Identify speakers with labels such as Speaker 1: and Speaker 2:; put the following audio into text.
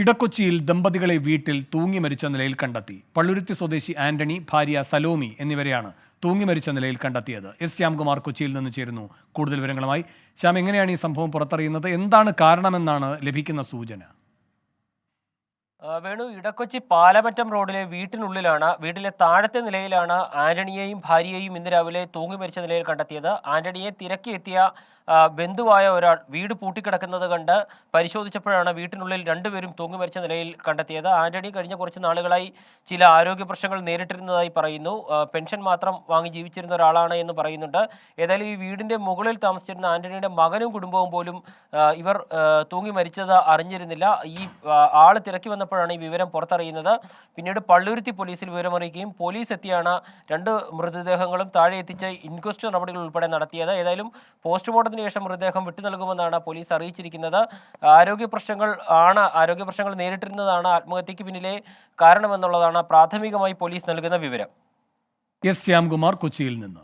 Speaker 1: ഇടക്കൊച്ചിയിൽ ദമ്പതികളെ വീട്ടിൽ തൂങ്ങി മരിച്ച നിലയിൽ കണ്ടെത്തി. പള്ളുരുത്തി സ്വദേശി ആന്റണി, ഭാര്യ സലോമി എന്നിവരെയാണ് തൂങ്ങി മരിച്ച നിലയിൽ കണ്ടെത്തിയത്. എസ് ശ്യാംകുമാർ കൊച്ചിയിൽ നിന്ന് ചേരുന്നു കൂടുതൽ വിവരങ്ങളുമായി. ശ്യാം, എങ്ങനെയാണ് ഈ സംഭവം പുറത്തറിയുന്നത്? എന്താണ് കാരണമെന്നാണ് ലഭിക്കുന്ന സൂചന?
Speaker 2: വേണു, ഇടക്കൊച്ചി പാലമറ്റം റോഡിലെ വീട്ടിലെ താഴത്തെ നിലയിലാണ് ആന്റണിയെയും ഭാര്യയെയും ഇന്ന് രാവിലെ തൂങ്ങി മരിച്ച നിലയിൽ കണ്ടെത്തിയത്. ആന്റണിയെ തിരക്കിയെത്തിയ ബന്ധുവായ ഒരാൾ വീട് പൂട്ടിക്കിടക്കുന്നത് കണ്ട് പരിശോധിച്ചപ്പോഴാണ് വീട്ടിനുള്ളിൽ രണ്ടുപേരും തൂങ്ങി മരിച്ച നിലയിൽ കണ്ടെത്തിയത്. ആന്റണി കഴിഞ്ഞ കുറച്ച് നാളുകളായി ചില ആരോഗ്യ പ്രശ്നങ്ങൾ നേരിട്ടിരുന്നതായി പറയുന്നു. പെൻഷൻ മാത്രം വാങ്ങി ജീവിച്ചിരുന്ന ഒരാളാണ് എന്ന് പറയുന്നുണ്ട്. ഏതായാലും ഈ വീടിന്റെ മുകളിൽ താമസിച്ചിരുന്ന ആന്റണിയുടെ മകനും കുടുംബവും പോലും ഇവർ തൂങ്ങി മരിച്ചത് അറിഞ്ഞിരുന്നില്ല. ഈ ആള് തിരക്കി വന്നപ്പോഴാണ് ഈ വിവരം പുറത്തറിയുന്നത്. പിന്നീട് പള്ളുരുത്തി പോലീസിൽ വിവരമറിയിക്കുകയും പോലീസ് എത്തിയാണ് രണ്ട് മൃതദേഹങ്ങളും താഴെ എത്തിച്ച് ഇൻക്വസ്റ്റ് നടപടികൾ ഉൾപ്പെടെ നടത്തിയത്. ഏതായാലും പോസ്റ്റ്മോർട്ടത്തിന് ശേഷം മൃതദേഹം വിട്ടു നൽകുമെന്നാണ് പോലീസ് അറിയിച്ചിരിക്കുന്നത്. ആരോഗ്യ പ്രശ്നങ്ങൾ നേരിട്ടിരുന്നതാണ് ആത്മഹത്യക്ക് പിന്നിലെ കാരണമെന്നുള്ളതാണ് പ്രാഥമികമായി പോലീസ് നൽകുന്ന വിവരം.
Speaker 1: എസ് ശ്യാംകുമാർ കൊച്ചിയിൽ നിന്ന്.